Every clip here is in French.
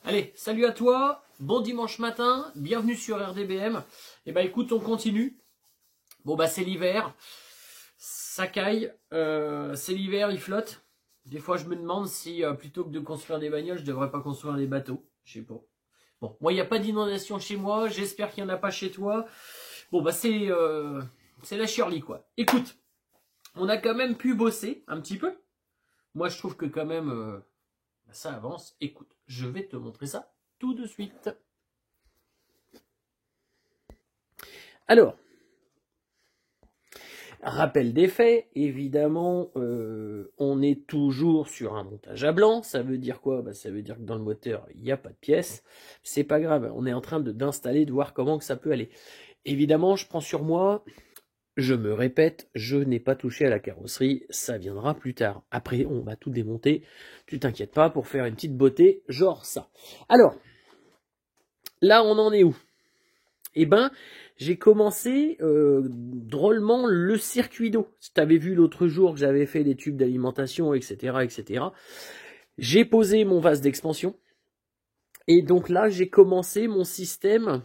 Allez, salut à toi, bon dimanche matin, bienvenue sur RDBM. Et bah écoute, on continue. Bon bah c'est l'hiver, ça caille, c'est l'hiver, il flotte. Des fois je me demande si plutôt que de construire des bagnoles, je devrais pas construire des bateaux. Je sais pas. Bon, moi il n'y a pas d'inondation chez moi, j'espère qu'il n'y en a pas chez toi. Bon bah c'est la Shirley quoi. Écoute, on a quand même pu bosser un petit peu. Moi je trouve que quand même ça avance. Écoute, je vais te montrer ça tout de suite. Alors, rappel des faits, évidemment, on est toujours sur un montage à blanc. Ça veut dire quoi? Bah, ça veut dire que dans le moteur, il n'y a pas de pièces. C'est pas grave, on est en train d'installer, de voir comment que ça peut aller. Évidemment, je prends sur moi, je me répète, je n'ai pas touché à la carrosserie, ça viendra plus tard. Après, on va tout démonter, tu t'inquiètes pas, pour faire une petite beauté, genre ça. Alors, là, on en est où? Eh ben, j'ai commencé drôlement le circuit d'eau. Si tu avais vu l'autre jour que j'avais fait des tubes d'alimentation, etc., etc., j'ai posé mon vase d'expansion. Et donc là, j'ai commencé mon système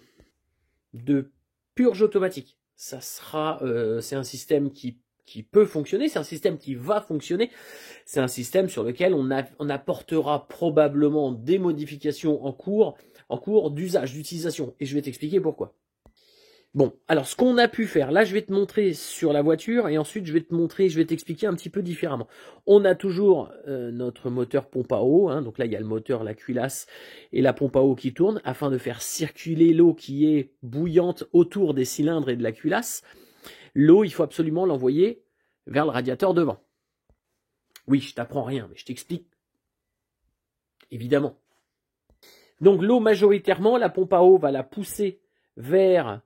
de purge automatique. Ça sera, c'est un système qui peut fonctionner, c'est un système qui va fonctionner, c'est un système sur lequel on apportera probablement des modifications en cours d'usage, d'utilisation. Et je vais t'expliquer pourquoi. Bon, alors ce qu'on a pu faire, là je vais te montrer sur la voiture et ensuite je vais t'expliquer un petit peu différemment. On a toujours notre moteur pompe à eau, hein, donc là il y a le moteur, la culasse et la pompe à eau qui tourne afin de faire circuler l'eau qui est bouillante autour des cylindres et de la culasse. L'eau, il faut absolument l'envoyer vers le radiateur devant. Oui, je t'apprends rien, mais je t'explique. Évidemment. Donc l'eau majoritairement, la pompe à eau va la pousser vers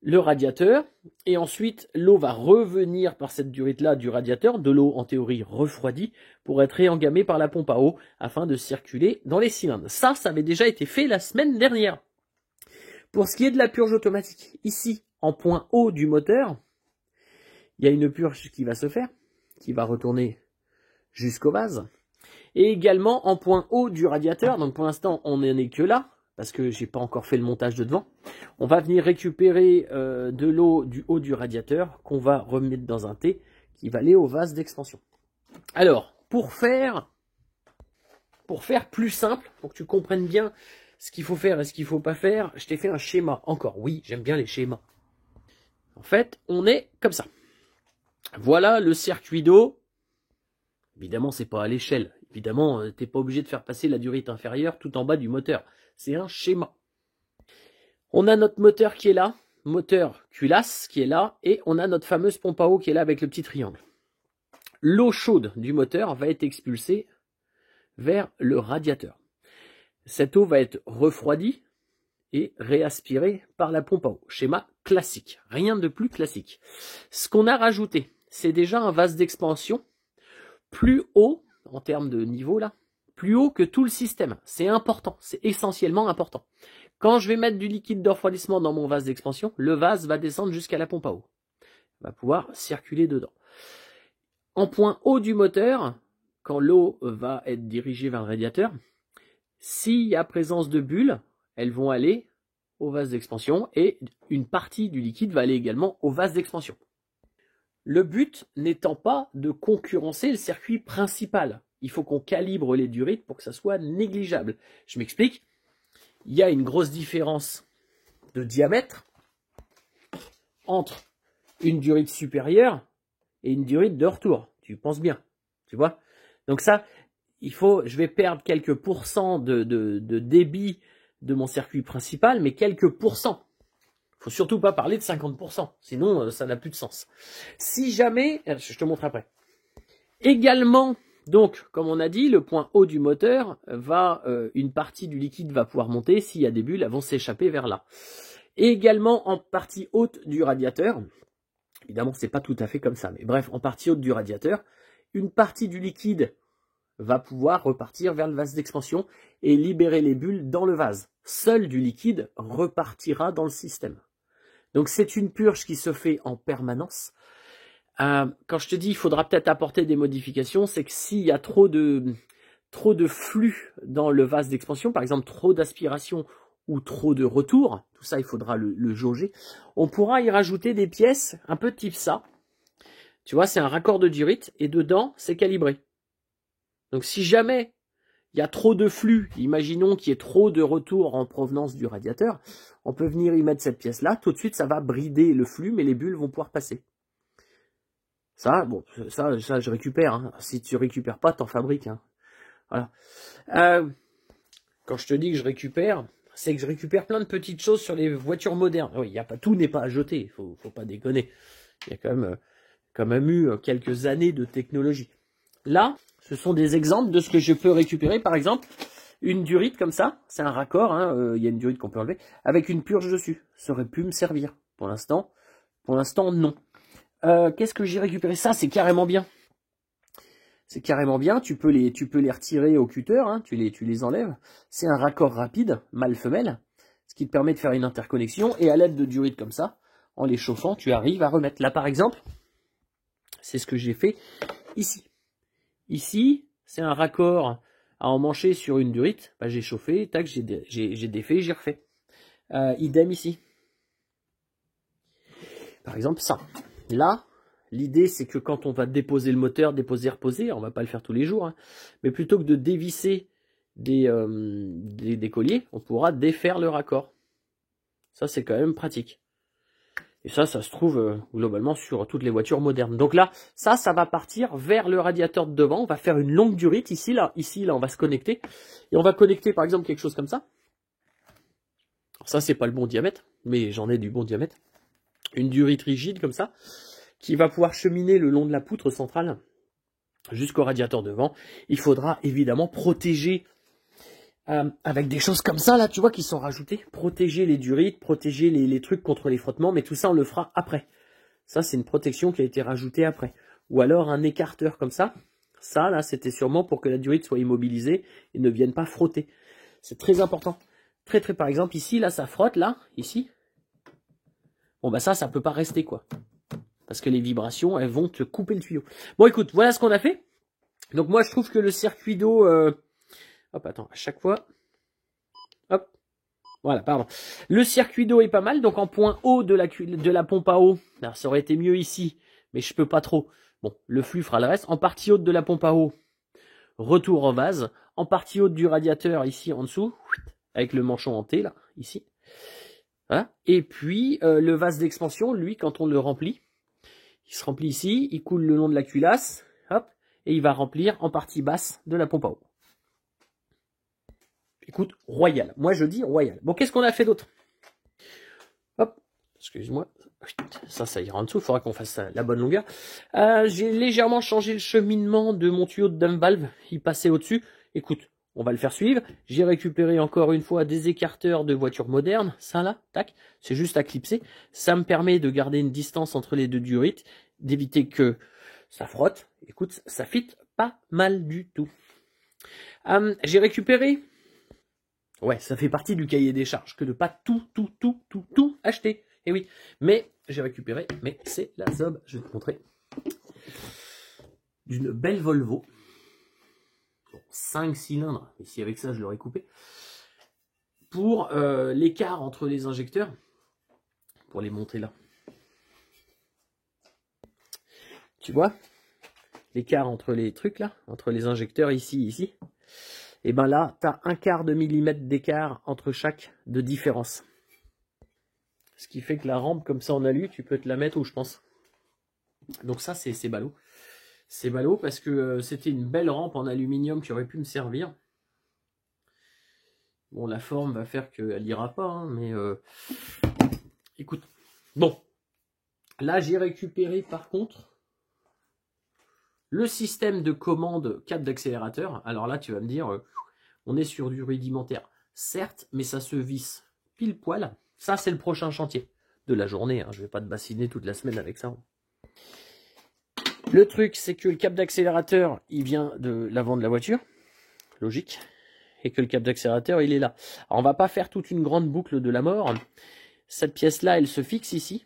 le radiateur, et ensuite l'eau va revenir par cette durite-là du radiateur, de l'eau en théorie refroidie, pour être réengamée par la pompe à eau, afin de circuler dans les cylindres. Ça avait déjà été fait la semaine dernière. Pour ce qui est de la purge automatique, ici, en point haut du moteur, il y a une purge qui va se faire, qui va retourner jusqu'au vase, et également en point haut du radiateur, donc pour l'instant on n'en est que là, parce que j'ai pas encore fait le montage de devant. On va venir récupérer de l'eau du haut du radiateur qu'on va remettre dans un T qui va aller au vase d'expansion. Alors, pour faire plus simple, pour que tu comprennes bien ce qu'il faut faire et ce qu'il faut pas faire, je t'ai fait un schéma. Encore, oui, j'aime bien les schémas. En fait, on est comme ça. Voilà le circuit d'eau. Évidemment, c'est pas à l'échelle. Évidemment, tu n'es pas obligé de faire passer la durite inférieure tout en bas du moteur. C'est un schéma. On a notre moteur qui est là, moteur culasse qui est là, et on a notre fameuse pompe à eau qui est là avec le petit triangle. L'eau chaude du moteur va être expulsée vers le radiateur. Cette eau va être refroidie et réaspirée par la pompe à eau. Schéma classique, rien de plus classique. Ce qu'on a rajouté, c'est déjà un vase d'expansion plus haut, en termes de niveau là, plus haut que tout le système. C'est important, c'est essentiellement important. Quand je vais mettre du liquide de refroidissement dans mon vase d'expansion, le vase va descendre jusqu'à la pompe à eau. Il va pouvoir circuler dedans. En point haut du moteur, quand l'eau va être dirigée vers le radiateur, s'il y a présence de bulles, elles vont aller au vase d'expansion et une partie du liquide va aller également au vase d'expansion. Le but n'étant pas de concurrencer le circuit principal. Il faut qu'on calibre les durites pour que ça soit négligeable. Je m'explique. Il y a une grosse différence de diamètre entre une durite supérieure et une durite de retour. Tu penses bien, tu vois. Donc ça, je vais perdre quelques pourcents de débit de mon circuit principal, mais quelques pourcents. Il faut surtout pas parler de 50%, sinon ça n'a plus de sens. Si jamais, je te montre après. Également, donc, comme on a dit, le point haut du moteur une partie du liquide va pouvoir monter. S'il y a des bulles, elles vont s'échapper vers là. Et également en partie haute du radiateur, évidemment c'est pas tout à fait comme ça, mais bref, en partie haute du radiateur, une partie du liquide va pouvoir repartir vers le vase d'expansion et libérer les bulles dans le vase. Seul du liquide repartira dans le système. Donc c'est une purge qui se fait en permanence. Quand je te dis il faudra peut-être apporter des modifications, c'est que s'il y a trop de trop de flux dans le vase d'expansion, par exemple trop d'aspiration ou trop de retour, tout ça il faudra le jauger, on pourra y rajouter des pièces un peu type ça. Tu vois, c'est un raccord de durite et dedans c'est calibré. Donc si jamais il y a trop de flux, imaginons qu'il y ait trop de retour en provenance du radiateur, on peut venir y mettre cette pièce-là, tout de suite ça va brider le flux, mais les bulles vont pouvoir passer. Ça, bon, ça je récupère. Hein. Si tu récupères pas, t'en fabriques. Hein. Voilà. Quand je te dis que je récupère, c'est que je récupère plein de petites choses sur les voitures modernes. Oui, y a pas, tout n'est pas à jeter, faut pas déconner. Il y a quand même eu quelques années de technologie. Là, ce sont des exemples de ce que je peux récupérer. Par exemple, une durite comme ça, c'est un raccord, hein, y a une durite qu'on peut enlever, avec une purge dessus. Ça aurait pu me servir. Pour l'instant, non. Qu'est-ce que j'ai récupéré? Ça, c'est carrément bien. C'est carrément bien, tu peux les retirer au cutter, hein, tu les enlèves. C'est un raccord rapide, mâle-femelle, ce qui te permet de faire une interconnexion. Et à l'aide de durites comme ça, en les chauffant, tu arrives à remettre. Là, par exemple, c'est ce que j'ai fait ici. Ici, c'est un raccord à emmancher sur une durite. Bah, j'ai chauffé, tac, j'ai défait, j'ai refait. Idem ici. Par exemple, ça. Là, l'idée, c'est que quand on va déposer le moteur, déposer, reposer, on va pas le faire tous les jours, hein, mais plutôt que de dévisser des colliers, on pourra défaire le raccord. Ça, c'est quand même pratique. Et ça se trouve globalement sur toutes les voitures modernes. Donc là, ça va partir vers le radiateur de devant. On va faire une longue durite ici, là, on va se connecter. Et on va connecter, par exemple, quelque chose comme ça. Alors ça, c'est pas le bon diamètre, mais j'en ai du bon diamètre. Une durite rigide comme ça, qui va pouvoir cheminer le long de la poutre centrale jusqu'au radiateur devant. Il faudra évidemment protéger avec des choses comme ça, là, tu vois, qui sont rajoutées. Protéger les durites, protéger les trucs contre les frottements, mais tout ça, on le fera après. Ça, c'est une protection qui a été rajoutée après. Ou alors un écarteur comme ça. Ça, là, c'était sûrement pour que la durite soit immobilisée et ne vienne pas frotter. C'est très important. Très, par exemple, ici, là, ça frotte, là, ici. Bon, bah ça peut pas rester, quoi. Parce que les vibrations, elles vont te couper le tuyau. Bon, écoute, voilà ce qu'on a fait. Donc, moi, je trouve que le circuit d'eau... Hop, attends, à chaque fois... Hop. Voilà, pardon. Le circuit d'eau est pas mal. Donc, en point haut de la pompe à eau, alors, ça aurait été mieux ici, mais je peux pas trop. Bon, le flux fera le reste. En partie haute de la pompe à eau, retour en vase. En partie haute du radiateur, ici, en dessous, avec le manchon en T, là, ici. Voilà. Et puis, le vase d'expansion, lui, quand on le remplit, il se remplit ici, il coule le long de la culasse, hop, et il va remplir en partie basse de la pompe à eau. Écoute, royal. Moi, je dis royal. Bon, qu'est-ce qu'on a fait d'autre? Hop, excuse-moi. Ça ira en dessous. Il faudra qu'on fasse la bonne longueur. J'ai légèrement changé le cheminement de mon tuyau de dump valve. Il passait au-dessus. Écoute, on va le faire suivre. J'ai récupéré encore une fois des écarteurs de voitures modernes. Ça là, tac. C'est juste à clipser. Ça me permet de garder une distance entre les deux durites, d'éviter que ça frotte. Écoute, ça fit pas mal du tout. J'ai récupéré... Ouais, ça fait partie du cahier des charges, que de pas tout acheter. Et oui, mais j'ai récupéré, mais c'est la zob, je vais te montrer. D'une belle Volvo. Bon, 5 cylindres, ici avec ça je l'aurais coupé. Pour l'écart entre les injecteurs, pour les monter là. Tu vois l'écart entre les trucs là, entre les injecteurs ici. Et ben là, tu as 1/4 de millimètre d'écart entre chaque de différence. Ce qui fait que la rampe comme ça en alu, tu peux te la mettre où je pense. Donc ça, c'est ballot. C'est ballot parce que c'était une belle rampe en aluminium qui aurait pu me servir. Bon, la forme va faire qu'elle ira pas, hein, mais écoute. Bon, là j'ai récupéré par contre le système de commande câble d'accélérateur. Alors là, tu vas me dire, on est sur du rudimentaire. Certes, mais ça se visse pile poil. Ça, c'est le prochain chantier de la journée. Hein. Je ne vais pas te bassiner toute la semaine avec ça. Le truc, c'est que le câble d'accélérateur, il vient de l'avant de la voiture. Logique. Et que le câble d'accélérateur, il est là. Alors, on va pas faire toute une grande boucle de la mort. Cette pièce-là, elle se fixe ici.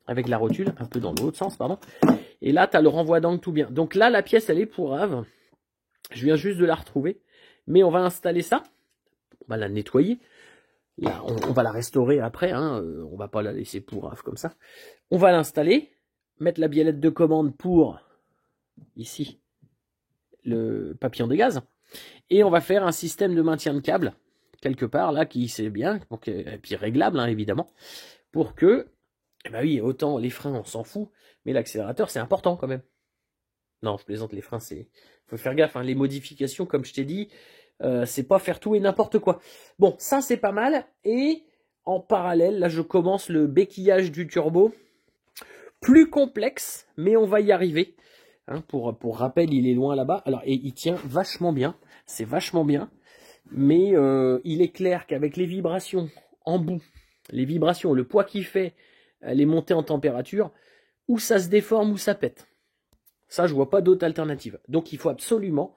Avec la rotule, un peu dans l'autre sens, pardon. Et là, tu as le renvoi d'angle tout bien. Donc là, la pièce, elle est pourrave. Je viens juste de la retrouver. Mais on va installer ça. On va la nettoyer. Là, on va la restaurer après. Hein. On va pas la laisser pourrave comme ça. On va l'installer. Mettre la biellette de commande pour, ici, le papillon de gaz. Et on va faire un système de maintien de câble, quelque part, là, qui c'est bien. Donc, et puis réglable, hein, évidemment. Pour que, eh ben oui, autant les freins, on s'en fout. Mais l'accélérateur, c'est important quand même. Non, je plaisante, les freins, c'est... faut faire gaffe, hein, les modifications, comme je t'ai dit, c'est pas faire tout et n'importe quoi. Bon, ça, c'est pas mal. Et en parallèle, là, je commence le béquillage du turbo. Plus complexe, mais on va y arriver. Hein, pour rappel, il est loin là-bas. Alors, et il tient vachement bien. C'est vachement bien. Mais il est clair qu'avec les vibrations en bout, les vibrations, le poids qu'il fait, les montées en température, ou ça se déforme ou ça pète. Ça, je vois pas d'autre alternative. Donc, il faut absolument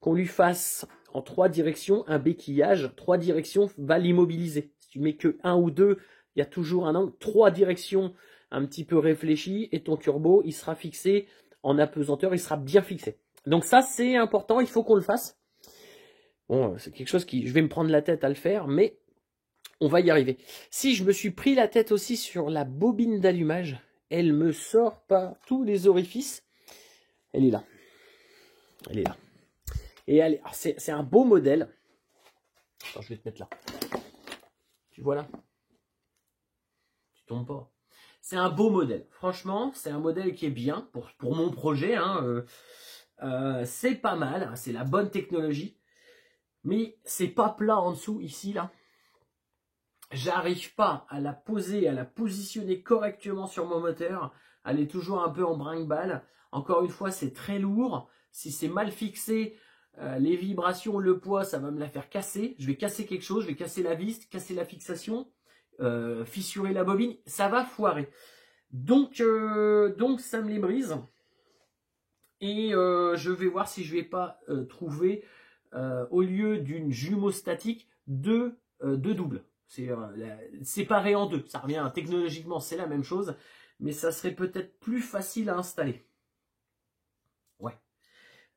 qu'on lui fasse en 3 directions un béquillage. 3 directions va l'immobiliser. Si tu mets que 1 ou 2, il y a toujours un angle. 3 directions un petit peu réfléchies et ton turbo, il sera fixé en apesanteur, il sera bien fixé. Donc ça, c'est important, il faut qu'on le fasse. Bon, c'est quelque chose qui... je vais me prendre la tête à le faire, mais on va y arriver. Si je me suis pris la tête aussi sur la bobine d'allumage, elle me sort par tous les orifices. Elle est là. Elle est là. Et c'est un beau modèle. Attends, je vais te mettre là. Tu vois là? Tu tombes pas. C'est un beau modèle. Franchement, c'est un modèle qui est bien pour mon projet. Hein. C'est pas mal. Hein. C'est la bonne technologie. Mais c'est pas plat en dessous, ici, là. J'arrive pas à la poser, à la positionner correctement sur mon moteur. Elle est toujours un peu en brinque-balle. Encore une fois, c'est très lourd. Si c'est mal fixé, les vibrations, le poids, ça va me la faire casser. Je vais casser quelque chose, je vais casser la vis, casser la fixation, fissurer la bobine. Ça va foirer. Donc ça me les brise. Et je vais voir si je vais pas trouver, au lieu d'une jumeau statique, deux doubles. C'est séparé en deux. Ça revient technologiquement, c'est la même chose. Mais ça serait peut-être plus facile à installer. Ouais.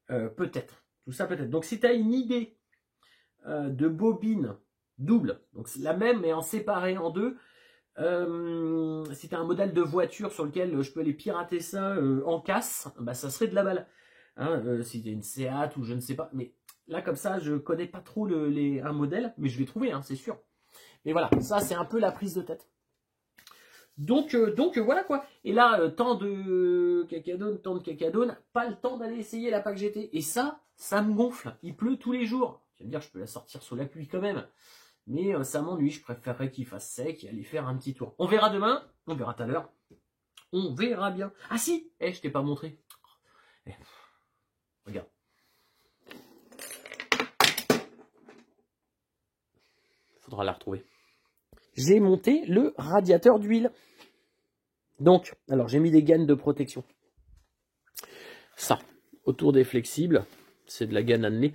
Peut-être. Tout ça peut-être. Donc si tu as une idée de bobine double, donc c'est la même mais en séparé en deux, si tu as un modèle de voiture sur lequel je peux aller pirater ça en casse, bah, ça serait de la balle. Hein, si tu as une Seat ou je ne sais pas. Mais là comme ça, je connais pas trop un modèle, mais je vais trouver, hein, c'est sûr. Mais voilà, ça c'est un peu la prise de tête. Donc voilà quoi. Et là, tant de cacadone, pas le temps d'aller essayer la PAC GT. Et ça me gonfle. Il pleut tous les jours. Tu vas me dire, je peux la sortir sous la pluie quand même. Mais ça m'ennuie. Je préférerais qu'il fasse sec et aller faire un petit tour. On verra demain. On verra tout à l'heure. On verra bien. Ah si, je t'ai pas montré. Regarde. Faudra la retrouver. J'ai monté le radiateur d'huile. Donc, alors j'ai mis des gaines de protection. Ça, autour des flexibles, c'est de la gaine à nez.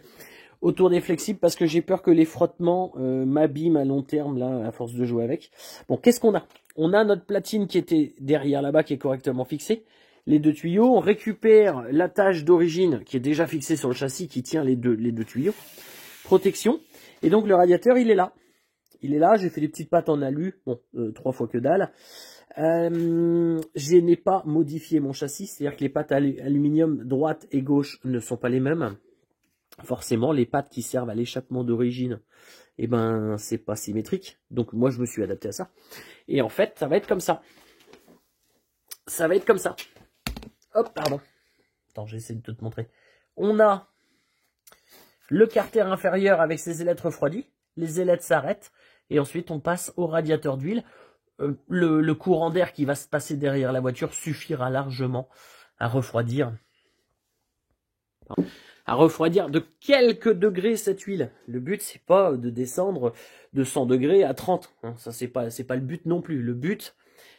Autour des flexibles parce que j'ai peur que les frottements m'abîment à long terme là, à force de jouer avec. Bon, qu'est-ce qu'on a? On a notre platine qui était derrière là-bas, qui est correctement fixée. Les deux tuyaux, on récupère l'attache d'origine qui est déjà fixée sur le châssis, qui tient les deux tuyaux. Protection. Et donc le radiateur, il est là. Il est là, j'ai fait des petites pattes en alu, bon, 3 fois que dalle. Je n'ai pas modifié mon châssis, c'est-à-dire que les pattes aluminium droite et gauche ne sont pas les mêmes. Forcément, les pattes qui servent à l'échappement d'origine, eh ben, c'est pas symétrique. Donc moi, je me suis adapté à ça. Et en fait, ça va être comme ça. Ça va être comme ça. Hop, pardon. Attends, j'essaie de te montrer. On a le carter inférieur avec ses ailettes refroidies. Les ailettes s'arrêtent. Et ensuite, on passe au radiateur d'huile. Le courant d'air qui va se passer derrière la voiture suffira largement à refroidir. De quelques degrés cette huile. Le but, c'est pas de descendre de 100 degrés à 30. Hein. Ça, c'est pas le but non plus. Le but,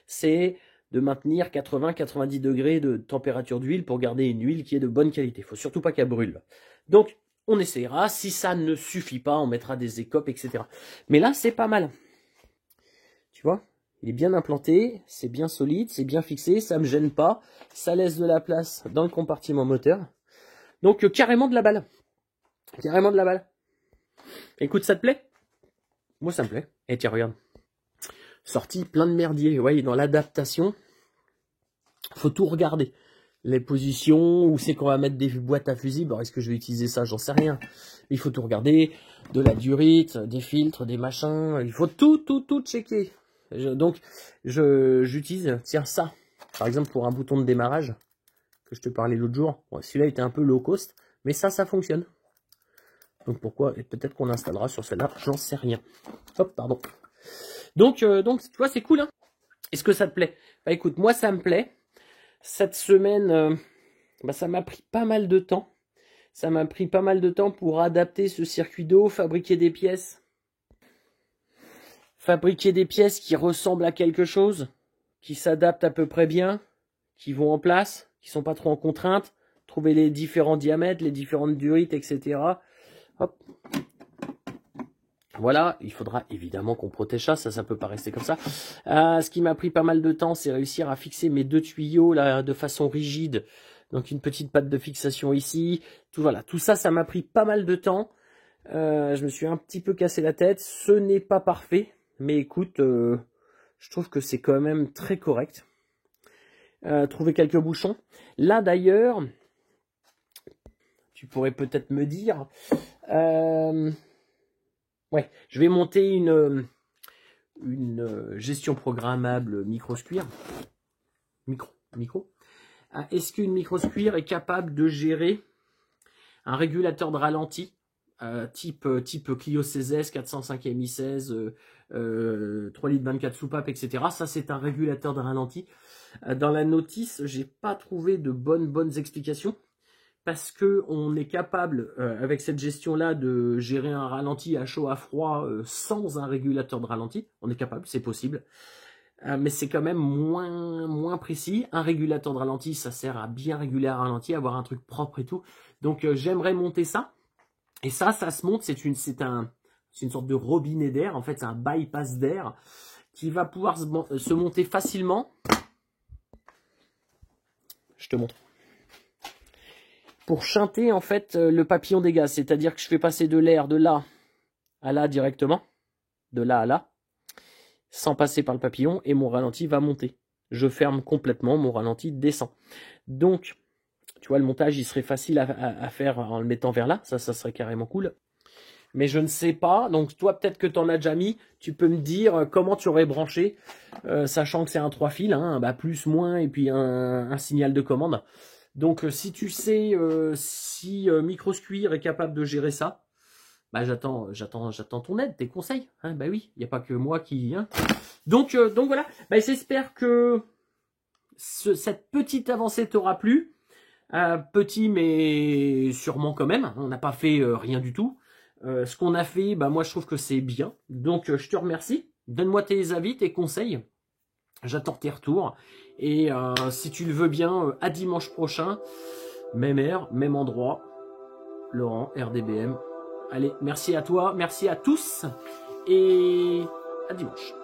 c'est de maintenir 80-90 degrés de température d'huile pour garder une huile qui est de bonne qualité. Il faut surtout pas qu'elle brûle. Donc, on essaiera. Si ça ne suffit pas, on mettra des écopes, etc. Mais là, c'est pas mal. Tu vois ? Il est bien implanté, c'est bien solide, c'est bien fixé, ça me gêne pas. Ça laisse de la place dans le compartiment moteur. Donc, carrément de la balle. Carrément de la balle. Écoute, ça te plaît? Moi, ça me plaît. Et tiens, regarde. Sorti plein de merdier. Ouais, dans l'adaptation, faut tout regarder. Les positions, où c'est qu'on va mettre des boîtes à fusibles. Alors, est-ce que je vais utiliser ça? J'en sais rien. Il faut tout regarder. De la durite, des filtres, des machins. Il faut tout checker. Donc, j'utilise, tiens, ça. Par exemple, pour un bouton de démarrage, que je te parlais l'autre jour. Bon, celui-là était un peu low cost, mais ça fonctionne. Donc, pourquoi? Et peut-être qu'on installera sur celle-là, j'en sais rien. Hop, pardon. Donc, tu vois, c'est cool, hein. Est-ce que ça te plaît? Bah, écoute, moi, ça me plaît. Cette semaine, ça m'a pris pas mal de temps. Ça m'a pris pas mal de temps pour adapter ce circuit d'eau, fabriquer des pièces. Fabriquer des pièces qui ressemblent à quelque chose, qui s'adaptent à peu près bien, qui vont en place, qui sont pas trop en contrainte, trouver les différents diamètres, les différentes durites, etc. Hop. Voilà, il faudra évidemment qu'on protège ça peut pas rester comme ça. Ce qui m'a pris pas mal de temps, c'est réussir à fixer mes deux tuyaux là de façon rigide. Donc une petite patte de fixation ici. Voilà, tout ça, ça m'a pris pas mal de temps. Je me suis un petit peu cassé la tête. Ce n'est pas parfait, mais écoute, je trouve que c'est quand même très correct. Trouver quelques bouchons. Là d'ailleurs, tu pourrais peut-être me dire... ouais, je vais monter une gestion programmable micro-square. Micro. Est-ce qu'une micro-square est capable de gérer un régulateur de ralenti type Clio 16S, 405 MI16, 3 litres 24 soupapes, etc. Ça, c'est un régulateur de ralenti. Dans la notice, j'ai pas trouvé de bonnes explications. Parce que on est capable, avec cette gestion-là, de gérer un ralenti à chaud, à froid, sans un régulateur de ralenti. On est capable, c'est possible. Mais c'est quand même moins précis. Un régulateur de ralenti, ça sert à bien réguler un ralenti, avoir un truc propre et tout. Donc j'aimerais monter ça. Et ça se monte, c'est une sorte de robinet d'air. En fait, c'est un bypass d'air qui va pouvoir se monter facilement. Je te montre. Pour chanter en fait le papillon des gaz, c'est-à-dire que je fais passer de l'air de là à là directement, de là à là, sans passer par le papillon, et mon ralenti va monter. Je ferme complètement, mon ralenti descend. Donc, tu vois, le montage, il serait facile à faire en le mettant vers là, ça serait carrément cool. Mais je ne sais pas, donc toi peut-être que tu en as déjà mis, tu peux me dire comment tu aurais branché, sachant que c'est un 3 fils, hein, plus, moins, et puis un signal de commande. Donc si tu sais si Microsquare est capable de gérer ça, bah j'attends ton aide, tes conseils. Hein, bah oui, il n'y a pas que moi qui... Hein. Donc voilà, bah, j'espère que cette petite avancée t'aura plu. Petit mais sûrement quand même, on n'a pas fait rien du tout. Ce qu'on a fait, bah moi je trouve que c'est bien. Donc je te remercie. Donne-moi tes avis, tes conseils. J'attends tes retours. Et si tu le veux bien, à dimanche prochain, même heure, même endroit. Laurent, RDBM. Allez, merci à toi, merci à tous. Et à dimanche.